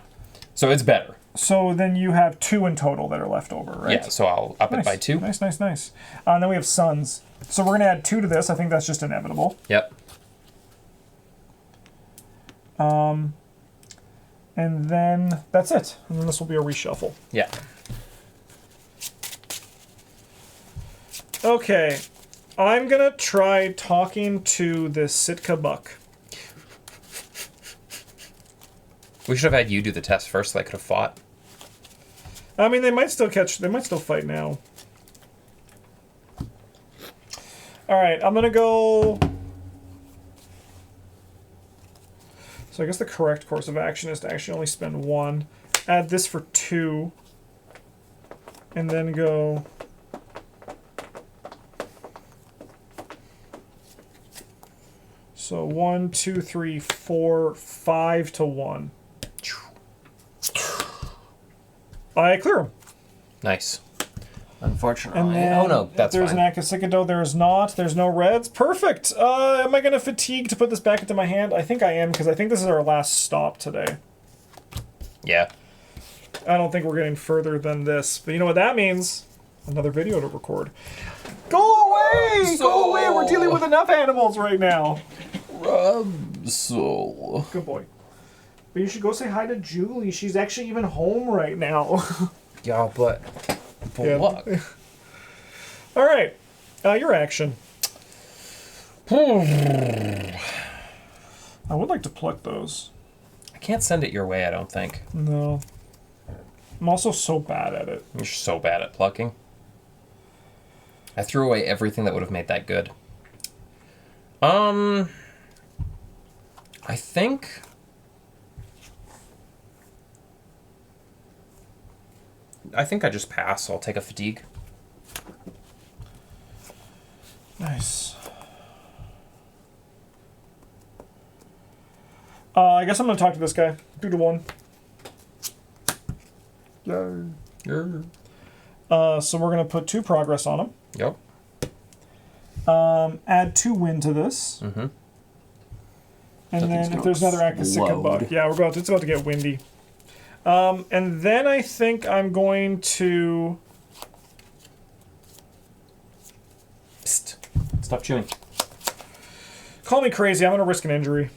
So it's better. So then you have 2 in total that are left over, right? Yeah, so I'll up it by 2. Nice, nice, nice. And then we have suns. So we're going to add 2 to this. I think that's just inevitable. Yep. And then that's it. And then this will be a reshuffle. Yeah. Okay. I'm going to try talking to this Sitka Buck. We should have had you do the test first so I could have fought. I mean, they might still fight now. Alright, I'm going to go... So I guess the correct course of action is to actually only spend 1. Add this for 2. And then go... So 1, 2, 3, 4, 5 to 1. I clear him. Nice. Unfortunately. And then Oh no, that's there's fine. an Akasicado, there's not. There's no reds. Perfect. Am I going to fatigue to put this back into my hand? I think I am, because I think this is our last stop today. Yeah. I don't think we're getting further than this. But you know what that means? Another video to record. Go away! Go away! We're dealing with enough animals right now. So. Good boy. But you should go say hi to Julie. She's actually even home right now. Yeah, but Yeah. look. All right. Your action. I would like to pluck those. I can't send it your way, I don't think. No. I'm also so bad at it. You're so bad at plucking. I threw away everything that would have made that good. I think... I just pass. I'll take a fatigue. Nice. I guess I'm going to talk to this guy. 2 to 1. Yay. So we're going to put 2 progress on him. Yep. Add 2 wind to this. Mm-hmm. And That thing's then if gonna there's another Akasika explode. bug. Yeah, it's about to get windy. And then I think I'm going to... Psst. Stop chewing. Call me crazy, I'm going to risk an injury.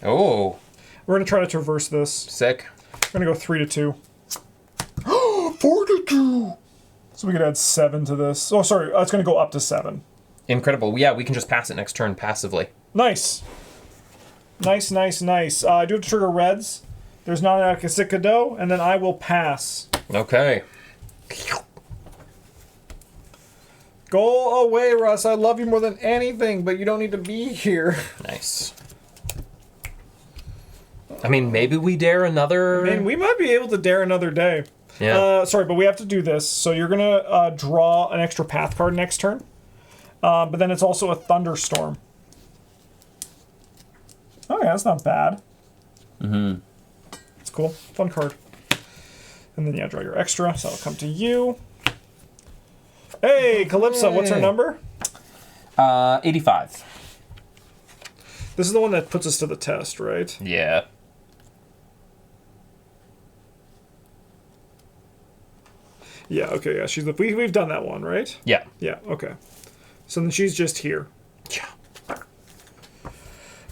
Oh, We're going to try to traverse this. sick. We're going to go 3 to 2. 4 to 2! So we could add 7 to this. Oh, sorry, it's going to go up to 7. Incredible. Yeah, we can just pass it next turn passively. Nice. Nice, nice, nice. I do have to trigger reds. There's not a Cacique, and then I will pass. Okay. Go away, Russ. I love you more than anything, but you don't need to be here. Nice. I mean, maybe we dare another... I mean, we might be able to dare another day. Yeah. Sorry, but we have to do this. So you're going to draw an extra path card next turn. But then it's also a thunderstorm. Okay, that's not bad. Mm-hmm. It's cool. Fun card. And then, yeah, draw your extra. So that'll come to you. Hey, Calypso, what's her number? 85. This is the one that puts us to the test, right? Yeah. Yeah, okay, yeah. We've done that one, right? Yeah. Yeah, okay. So then she's just here. Yeah.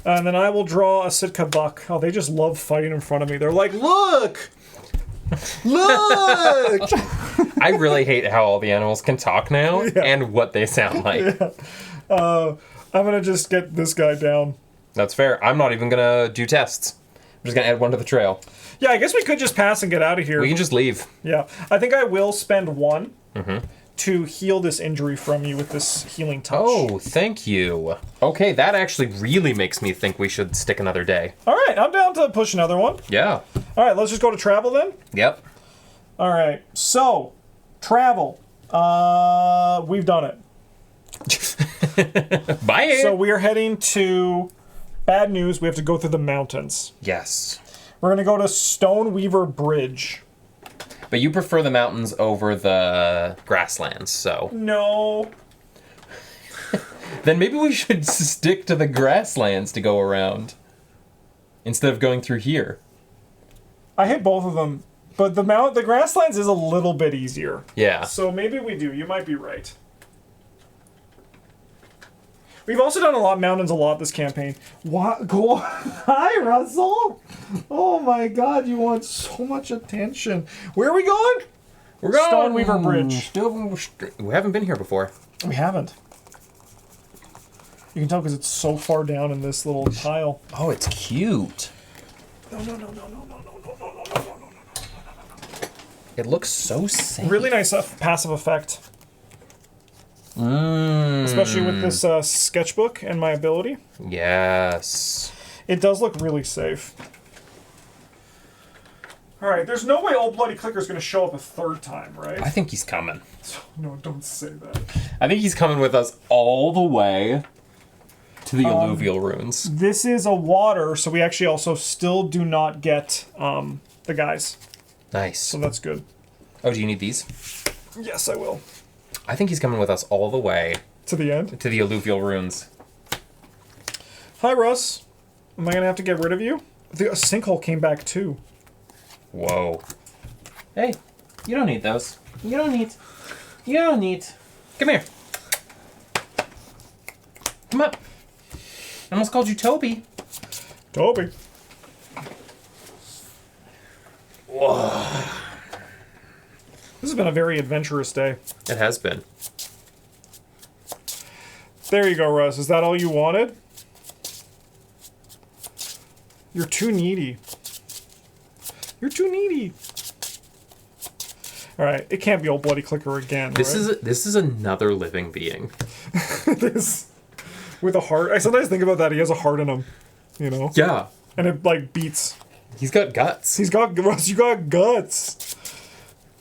And then I will draw a Sitka buck. Oh, they just love fighting in front of me. They're like, look! Look! I really hate how all the animals can talk now and what they sound like. Yeah. I'm going to just get this guy down. That's fair. I'm not even going to do tests. I'm just going to add one to the trail. Yeah, I guess we could just pass and get out of here. We can just leave. Yeah. I think I will spend one to heal this injury from you with this healing touch. Oh, thank you. Okay, that actually really makes me think we should stick another day. All right, I'm down to push another one. Yeah. All right, let's just go to travel then. Yep. All right, so travel. We've done it. Bye. So we are heading to bad news. We have to go through the mountains. Yes. We're going to go to Stoneweaver Bridge. But you prefer the mountains over the grasslands, so... No. Then maybe we should stick to the grasslands to go around. Instead of going through here. I hate both of them. But the grasslands is a little bit easier. Yeah. So maybe we do. You might be right. We've also done mountains a lot this campaign. What? Go. Hi, Russell. Oh my God! You want so much attention. Where are we going? We're going Stoneweaver Bridge. We haven't been here before. We haven't. You can tell because it's so far down in this little tile. Oh, it's cute. No. It looks so safe. Really nice passive effect. Especially with this sketchbook and my ability. Yes. It does look really safe. Alright, there's no way Old Bloody Clicker's going to show up a third time, right? I think he's coming. No, don't say that. I think he's coming with us all the way to the alluvial ruins. This is a water, so we actually also still do not get the guys. Nice. So that's good. Oh, do you need these? Yes, I will. I think he's coming with us all the way To the end. to the alluvial ruins. Hi, Russ. Am I going to have to get rid of you? The sinkhole came back too. Whoa. Hey, you don't need those. You don't need. Come here. Come up. I almost called you Toby. Toby. Whoa. This has been a very adventurous day. It has been. There you go, Russ. Is that all you wanted? You're too needy. You're too needy. All right, it can't be Old Bloody Clicker again. This right? this is another living being. This with a heart. I sometimes think about that. He has a heart in him, you know. Yeah. And it like beats. He's got guts. He's got Russ. You got guts.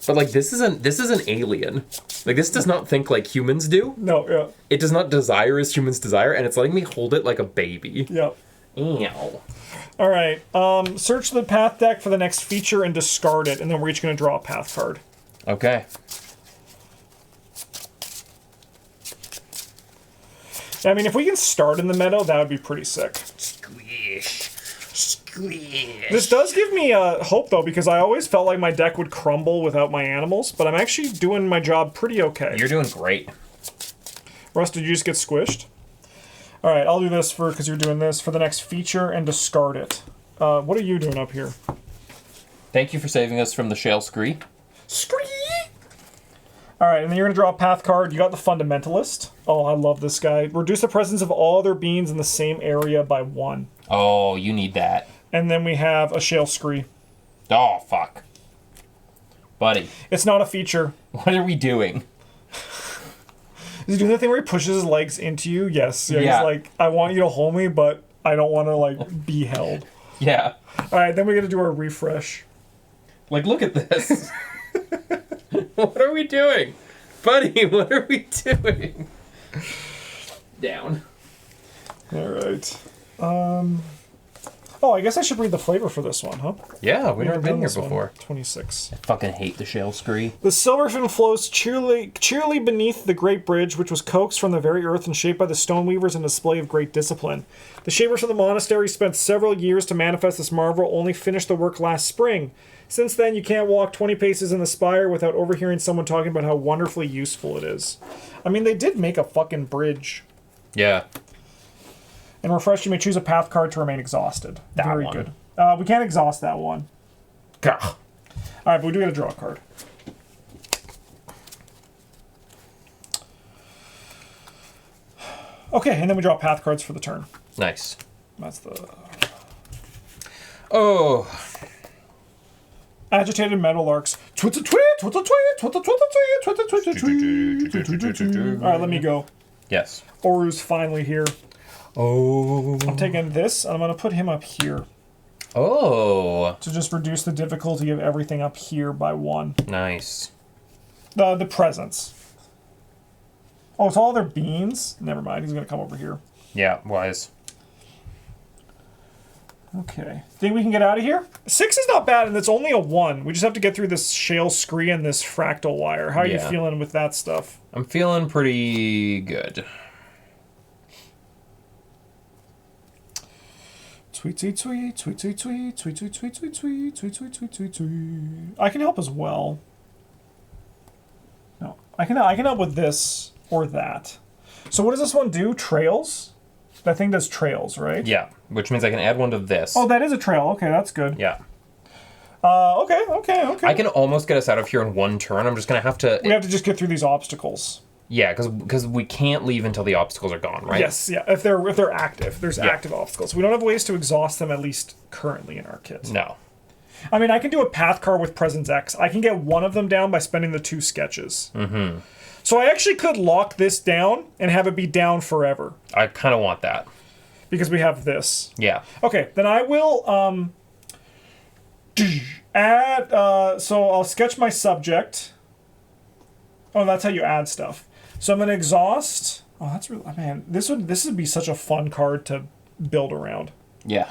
But like this is an alien. Like this does not think like humans do. No, yeah. It does not desire as humans desire, and it's letting me hold it like a baby. Yeah. Ew. All right. Search the path deck for the next feature and discard it, and then we're each going to draw a path card. Okay. I mean, if we can start in the meadow, that would be pretty sick. Squish. Squish. This does give me hope, though, because I always felt like my deck would crumble without my animals, but I'm actually doing my job pretty okay. You're doing great. Russ, did you just get squished? All right, I'll do this because you're doing this for the next feature and discard it. What are you doing up here? Thank you for saving us from the shale scree. Scree! All right, and then you're going to draw a path card. You got the Fundamentalist. Oh, I love this guy. Reduce the presence of all other beings in the same area by 1. Oh, you need that. And then we have a Shale Scree. Oh, fuck. Buddy. It's not a feature. What are we doing? Is he doing the thing where he pushes his legs into you? Yes. Yeah. Yeah. He's like, I want you to hold me, but I don't want to, like, be held. Yeah. All right, then we got to do our refresh. Like, look at this. What are we doing? Buddy, what are we doing? Down. All right. Oh, I guess I should read the flavor for this one, huh? Yeah, we've never been done here this one. before. 26. I fucking hate the shale scree. The silverfin flows cheerily beneath the great bridge, which was coaxed from the very earth and shaped by the stoneweavers in a display of great discipline. The shapers of the monastery spent several years to manifest this marvel, only finished the work last spring. Since then, you can't walk 20 paces in the spire without overhearing someone talking about how wonderfully useful it is. I mean, they did make a fucking bridge. Yeah. And refresh, you may choose a path card to remain exhausted. That Very one. good. We can't exhaust that one. Gah. All right, but we do got to draw a card. Okay, and then we draw path cards for the turn. Nice. That's the Oh. agitated meadowlarks. Twitter-tweet, Twitter-tweet, Twitter-tweet, Twitter-tweet, Twitter-tweet. All right, let me go. Yes. Oru's finally here. Oh. I'm taking this, and I'm going to put him up here Oh. to just reduce the difficulty of everything up here by 1. Nice. The presence. Oh, it's all their beans? Never mind, he's going to come over here. Yeah, wise. Okay. Think we can get out of here? 6 is not bad, and it's only a 1. We just have to get through this shale scree and this fractal wire. How are you Yeah. feeling with that stuff? I'm feeling pretty good. Tweet, tweet, tweet, tweet, tweet, tweet, tweet, tweet, tweet, tweet, tweet, tweet, tweet, tweet, tweet, tweet. I can help as well. No, I can help with this or that. So what does this one do? Trails? That thing does trails, right? Yeah, which means I can add one to this. Oh, that is a trail. Okay, that's good. Yeah. Okay. I can almost get us out of here in one turn. I'm just going to have to... We have to just get through these obstacles. Yeah, because we can't leave until the obstacles are gone, right? Yes, yeah. If they're active, there's active obstacles. We don't have ways to exhaust them, at least currently in our kit. No. I mean, I can do a path card with Presence X. I can get one of them down by spending the 2 sketches. Mm-hmm. So I actually could lock this down and have it be down forever. I kind of want that. Because we have this. Yeah. Okay, then I will add, so I'll sketch my subject. Oh, that's how you add stuff. So I'm going to exhaust. Oh, that's really, man, this would be such a fun card to build around. Yeah.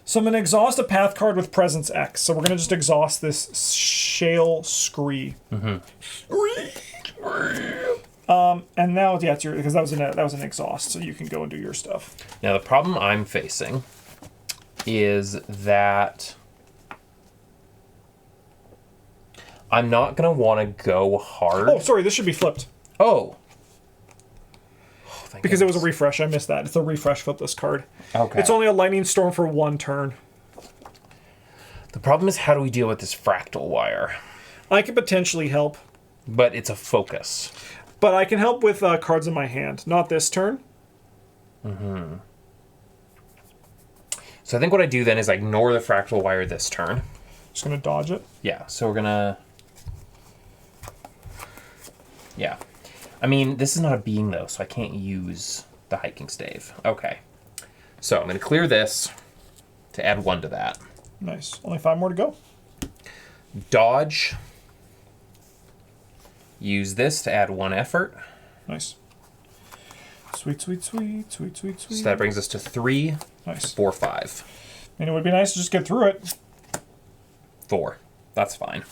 So I'm going to exhaust a path card with Presence X. So we're going to just exhaust this Shale Scree. Mm-hmm. And now, yeah, it's your, because that was an exhaust, so you can go and do your stuff. Now, the problem I'm facing is that I'm not going to want to go hard. Oh, sorry, this should be flipped. Oh. Because it was a refresh. I missed that. It's a refresh. Flip this card. Okay. It's only a lightning storm for 1 turn. The problem is, how do we deal with this fractal wire? I can potentially help. But it's a focus. But I can help with cards in my hand. Not this turn. Mm-hmm. So I think what I do then is I ignore the fractal wire this turn. Just going to dodge it. Yeah, so we're going to... Yeah. I mean, this is not a being, though, so I can't use the hiking stave. Okay. So I'm going to clear this to add 1 to that. Nice. Only 5 more to go. Dodge. Use this to add 1 effort. Nice. Sweet, sweet, sweet, sweet, sweet, sweet. So that brings us to 3, nice. 4, 5. And it would be nice to just get through it. 4. That's fine.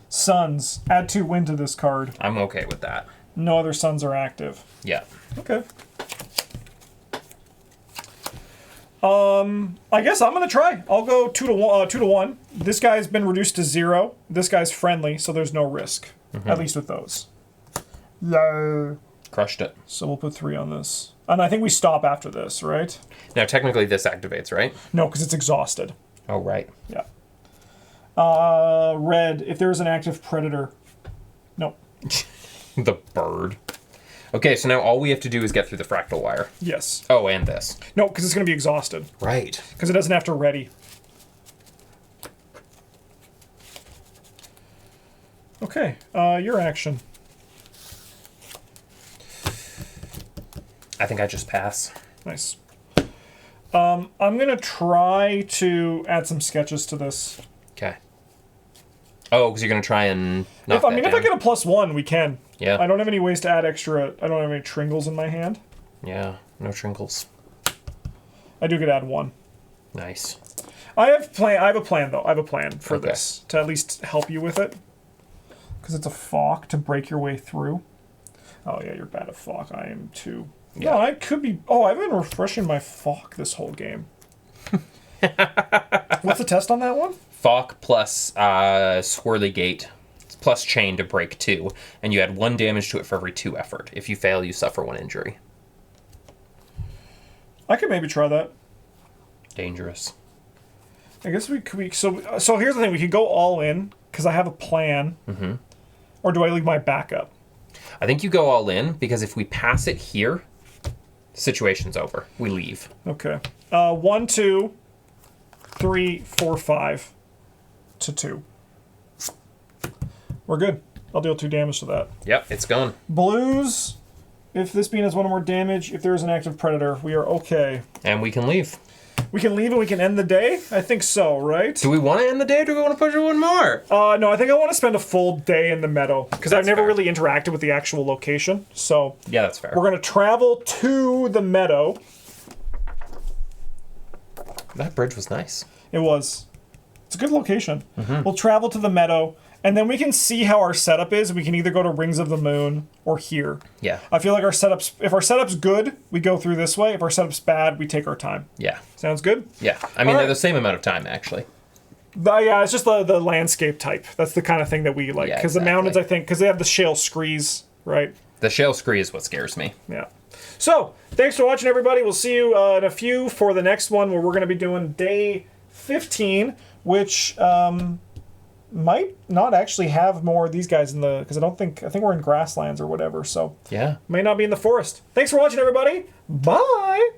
Suns. Add 2 wind to this card. I'm okay with that. No other suns are active. Yeah. Okay. I guess I'm gonna try. I'll go 2 to 1. This guy's been reduced to 0. This guy's friendly, so there's no risk. Mm-hmm. At least with those. Yeah. Crushed it. So we'll put 3 on this. And I think we stop after this, right? Now, technically, this activates, right? No, because it's exhausted. Oh, right. Yeah. Red, if there's an active predator. Nope. The bird. Okay, so now all we have to do is get through the fractal wire. Yes. Oh, and this. No, because it's going to be exhausted. Right. Because it doesn't have to ready. Okay, your action. I think I just pass. Nice. I'm going to try to add some sketches to this. Okay. Oh, because you're going to try and knock If that I down. get a +1, we can. Yeah. I don't have any ways to add extra. I don't have any tringles in my hand. Yeah, no trinkles. I do get to add 1. Nice. I have a plan though. I have a plan for Okay. this to at least help you with it. Because it's a Falk to break your way through. Oh yeah, you're bad at Falk. I am too. Yeah. No, I could be. Oh, I've been refreshing my Falk this whole game. What's the test on that one? Falk plus Swirly Gate plus Chain to break 2, and you add 1 damage to it for every 2 effort. If you fail, you suffer 1 injury. I could maybe try that. Dangerous. I guess we could. So here's the thing: we could go all in because I have a plan. Mm-hmm. Or do I leave my backup? I think you go all in, because if we pass it here, situation's over. We leave. Okay. 1, 2, 3, 4, 5 to 2. We're good. I'll deal 2 damage to that. Yep, it's gone. Blues, if this being has 1 or more damage, if there is an active predator, we are okay. And we can leave. We can leave and we can end the day? I think so, right? Do we want to end the day, or do we want to push it 1 more? No, I think I want to spend a full day in the meadow, because I've That's never fair. really interacted with the actual location. So Yeah, that's fair. we're going to travel to the meadow. That bridge was nice. It was. It's a good location. Mm-hmm. We'll travel to the meadow, and then we can see how our setup is. We can either go to Rings of the Moon or here. Yeah. I feel like if our setup's good, we go through this way. If our setup's bad, we take our time. Yeah. Sounds good? Yeah. I mean, All they're right. the same amount of time, actually. Yeah, it's just the landscape type. That's the kind of thing that we like. Yeah, Because the exactly. mountains, I think, because they have the shale screes, right? The shale scree is what scares me. Yeah. So, thanks for watching, everybody. We'll see you in a few for the next one, where we're going to be doing day 15, which might not actually have more of these guys in the... Because I think we're in grasslands or whatever, so... Yeah. May not be in the forest. Thanks for watching, everybody. Bye!